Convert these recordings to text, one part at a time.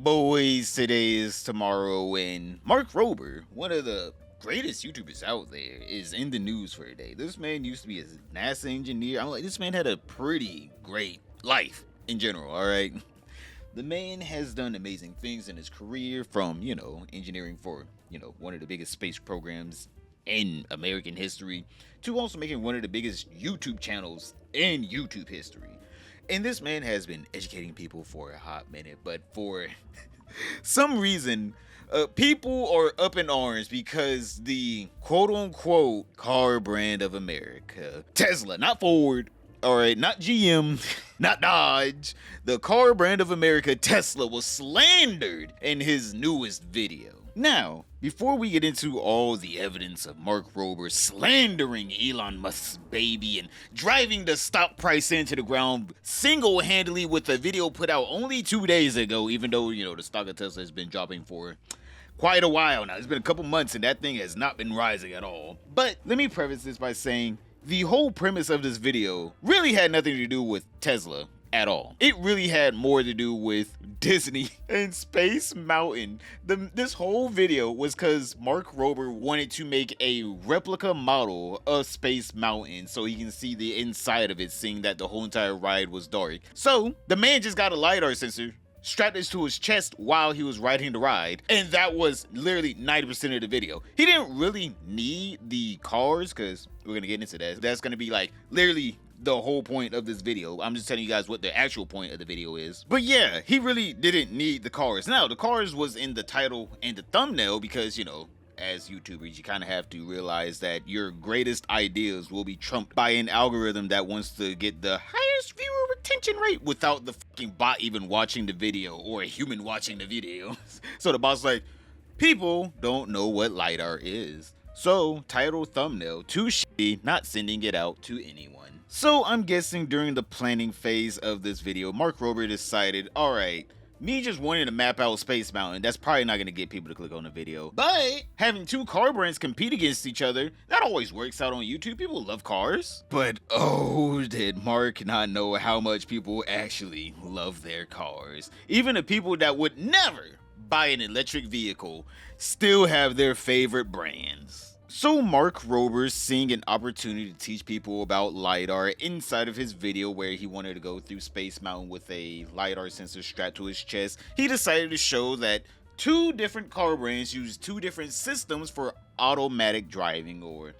boys, today is tomorrow, and Mark Rober, one of the greatest YouTubers out there, is in the news for today. This man used to be a NASA engineer. I'm like, this man had a pretty great life in general, alright? The man has done amazing things in his career, from, engineering for, one of the biggest space programs in American history, to also making one of the biggest YouTube channels in YouTube history. And this man has been educating people for a hot minute, but for some reason, people are up in arms because the quote-unquote car brand of America, Tesla, not Ford, alright, not GM, not Dodge, the car brand of America, Tesla, was slandered in his newest video. Now, before we get into all the evidence of Mark Rober slandering Elon Musk's baby and driving the stock price into the ground single-handedly with a video put out only 2 days ago, even though, the stock of Tesla has been dropping for quite a while now. It's been a couple months and that thing has not been rising at all. But let me preface this by saying the whole premise of this video really had nothing to do with Tesla at all. It really had more to do with Disney and Space Mountain. This whole video was because Mark Rober wanted to make a replica model of Space Mountain so he can see the inside of it, seeing that the whole entire ride was dark. So the man just got a LiDAR sensor, strapped it to his chest while he was riding the ride, and that was literally 90% of the video. He didn't really need the cars, because we're gonna get into that. That's gonna be like literally the whole point of this video. I'm just telling you guys what the actual point of the video is. But yeah, he really didn't need the cars. Now, the cars was in the title and the thumbnail because, as YouTubers, you kind of have to realize that your greatest ideas will be trumped by an algorithm that wants to get the highest viewer retention rate without the fucking bot even watching the video or a human watching the video. So the bot's like, people don't know what LiDAR is. So, title, thumbnail, too shitty, not sending it out to anyone. So I'm guessing during the planning phase of this video, Mark Rober decided, alright, me just wanting to map out Space Mountain, that's probably not going to get people to click on the video. But having two car brands compete against each other, that always works out on YouTube. People love cars. But oh, did Mark not know how much people actually love their cars. Even the people that would never buy an electric vehicle still have their favorite brands. So Mark Rober, seeing an opportunity to teach people about LiDAR inside of his video where he wanted to go through Space Mountain with a LiDAR sensor strapped to his chest, he decided to show that two different car brands use two different systems for automatic driving, or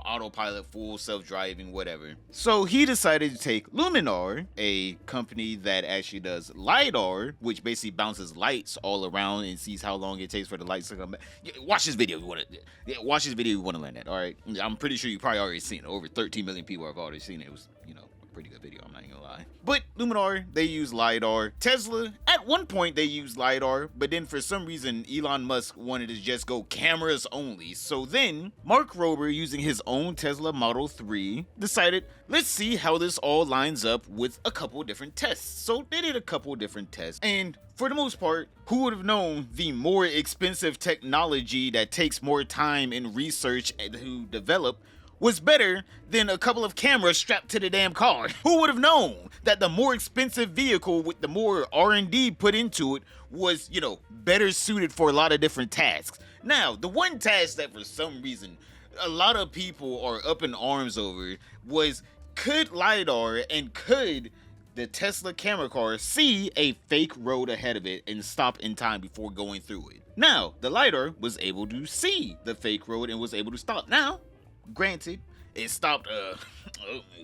autopilot, full self-driving, whatever. So he decided to take Luminar, a company that actually does LiDAR, which basically bounces lights all around and sees how long it takes for the lights to come back. Watch this video if you want to. Watch this video if you want to learn that. All right, I'm pretty sure you probably already seen it. Over 13 million people have already seen it. It was, a pretty good video. I'm not even gonna lie. But Luminar, they use LiDAR. Tesla, at one point they used LiDAR, but then for some reason Elon Musk wanted to just go cameras only. So then Mark Rober, using his own Tesla Model 3, decided, let's see how this all lines up with a couple different tests. So they did a couple different tests, and for the most part, who would have known the more expensive technology that takes more time and research to develop was better than a couple of cameras strapped to the damn car? Who would have known that the more expensive vehicle with the more R&D put into it was, better suited for a lot of different tasks? Now, the one task that for some reason a lot of people are up in arms over was, could LiDAR and could the Tesla camera car see a fake road ahead of it and stop in time before going through it? Now, the LiDAR was able to see the fake road and was able to stop. Now, granted, it stopped a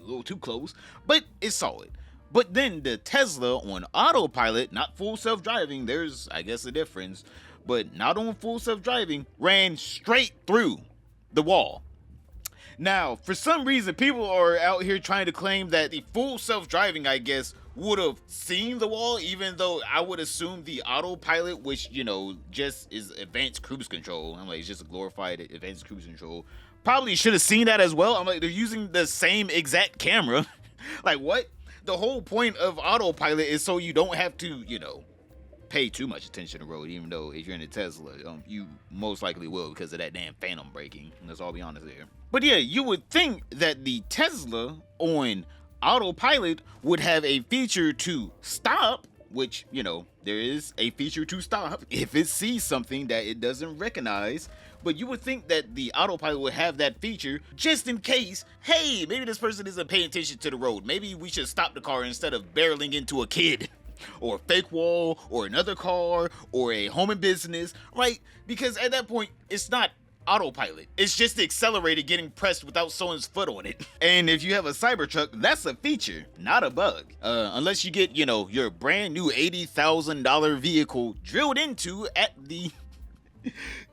little too close, but it saw it. But then the Tesla on autopilot, not full self-driving, there's, I guess, a difference, but not on full self-driving, ran straight through the wall. Now, for some reason, people are out here trying to claim that the full self-driving, I guess, would have seen the wall, even though I would assume the autopilot, which, just is advanced cruise control. I'm like, it's just a glorified advanced cruise control. Probably should have seen that as well. I'm like, they're using the same exact camera. Like, what? The whole point of autopilot is so you don't have to, pay too much attention to the road, even though if you're in a Tesla, you most likely will because of that damn phantom braking. Let's all be honest here. But yeah, you would think that the Tesla on autopilot would have a feature to stop which, you know, there is a feature to stop if it sees something that it doesn't recognize. But you would think that the autopilot would have that feature just in case, hey, maybe this person isn't paying attention to the road. Maybe we should stop the car instead of barreling into a kid or a fake wall or another car or a home and business, right? Because at that point, it's not autopilot. It's just the accelerator getting pressed without someone's foot on it. And if you have a Cybertruck, that's a feature, not a bug. Unless you get, you know, your brand new $80,000 vehicle drilled into at the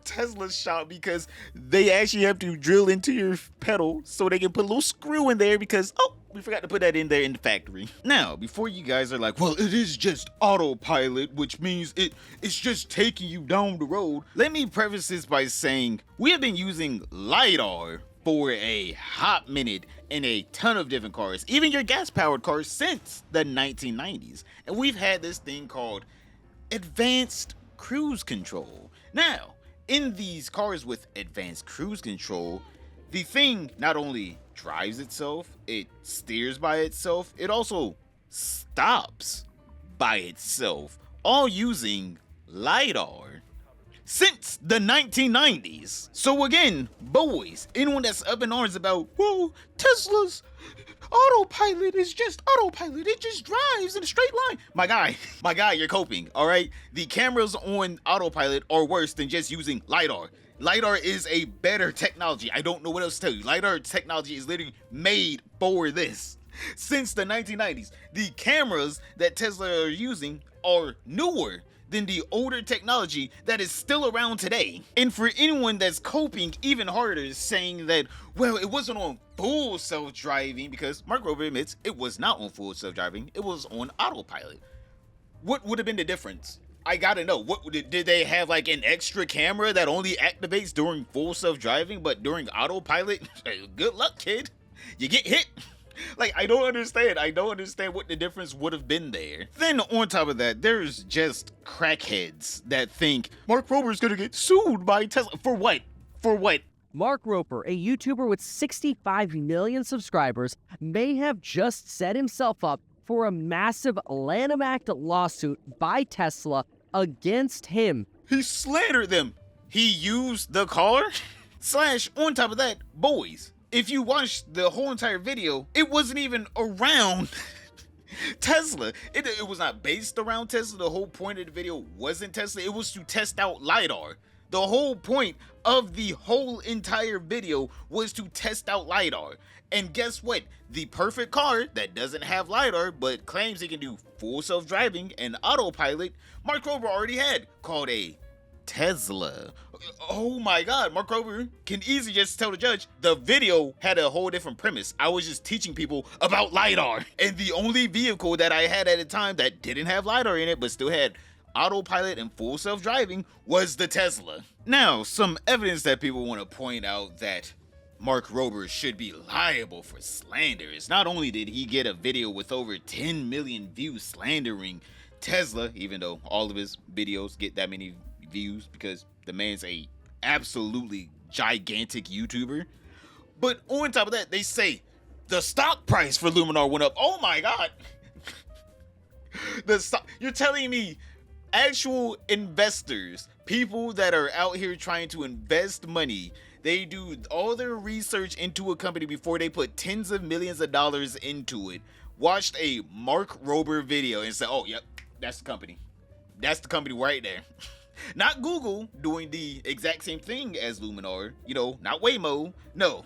Tesla shop, because they actually have to drill into your pedal so they can put a little screw in there because, oh, we forgot to put that in there in the factory. Now, before you guys are like, well, it is just autopilot, which means it's just taking you down the road. Let me preface this by saying we have been using LiDAR for a hot minute in a ton of different cars, even your gas-powered cars, since the 1990s. And we've had this thing called advanced cruise control. Now, in these cars with advanced cruise control, the thing not only drives itself, it steers by itself, it also stops by itself, all using LiDAR since the 1990s. So again, boys, anyone that's up in arms about, whoa, Tesla's autopilot is just autopilot, it just drives in a straight line. My guy, you're coping, all right? The cameras on autopilot are worse than just using LiDAR. LiDAR is a better technology. I don't know what else to tell you. LiDAR technology is literally made for this. Since the 1990s, the cameras that Tesla are using are newer than the older technology that is still around today. And for anyone that's coping even harder, saying that, well, it wasn't on full self-driving, because Mark Rober admits it was not on full self-driving, it was on autopilot. What would have been the difference? I gotta know. What did they have, like an extra camera that only activates during full self-driving, but during autopilot, good luck, kid. You get hit. Like, I don't understand what the difference would have been there. Then on top of that, there's just crackheads that think Mark Rober's gonna get sued by Tesla. For what? For what? Mark Roper, a YouTuber with 65 million subscribers, may have just set himself up for a massive Lanham Act lawsuit by Tesla against him. He slandered them. He used the car? / on top of that, boys, if you watch the whole entire video, it wasn't even around Tesla. It was not based around Tesla. The whole point of the video wasn't Tesla. It was to test out LiDAR. The whole point of the whole entire video was to test out LiDAR. And guess what? The perfect car that doesn't have LiDAR but claims it can do full self-driving and autopilot, Mark Rober already had, called a Tesla. Oh my god, Mark Rober can easily just tell the judge, the video had a whole different premise. I was just teaching people about LiDAR. And the only vehicle that I had at the time that didn't have LiDAR in it but still had autopilot and full self-driving was the Tesla. Now, some evidence that people want to point out that Mark Rober should be liable for slander is not only did he get a video with over 10 million views slandering Tesla, even though all of his videos get that many views because the man's a absolutely gigantic YouTuber, but on top of that, they say the stock price for Luminar went up. Oh my god. You're telling me actual investors, people that are out here trying to invest money, they do all their research into a company before they put tens of millions of dollars into it, watched a Mark Rober video and said, oh, yep, that's the company. That's the company right there. Not Google doing the exact same thing as Luminar, you know, not Waymo. No,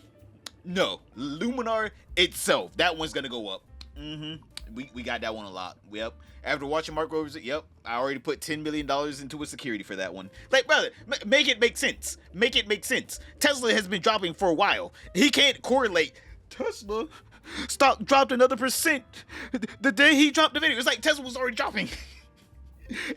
Luminar itself. That one's gonna go up. We got that one a lot. Yep. After watching Mark Rober's, yep, I already put $10 million into a security for that one. Like, brother, make it make sense. Make it make sense. Tesla has been dropping for a while. He can't correlate. Tesla stock dropped another percent the day he dropped the video. It's like Tesla was already dropping.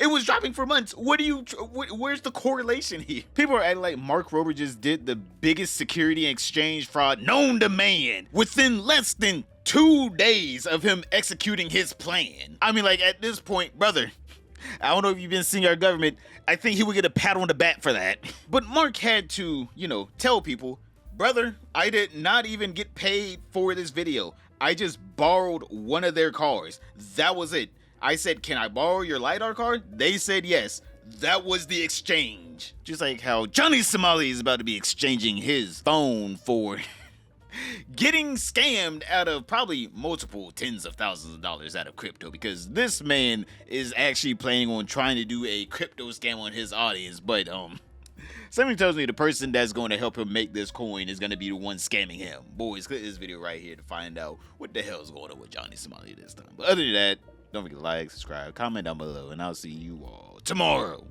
It was dropping for months. Where's the correlation here? People are acting like Mark Rober just did the biggest security exchange fraud known to man within less than 2 days of him executing his plan. I mean, like, at this point, brother, I don't know if you've been seeing our government, I think he would get a pat on the back for that. But Mark had to, you know, tell people, brother, I did not even get paid for this video. I just borrowed one of their cars. That was it. I said, can I borrow your LiDAR card? They said yes. That was the exchange. Just like how Johnny Somali is about to be exchanging his phone for getting scammed out of probably multiple tens of thousands of dollars out of crypto, because this man is actually planning on trying to do a crypto scam on his audience. But something tells me the person that's going to help him make this coin is going to be the one scamming him. Boys, click this video right here to find out what the hell is going on with Johnny Somali this time. But other than that, don't forget to like, subscribe, comment down below, and I'll see you all tomorrow.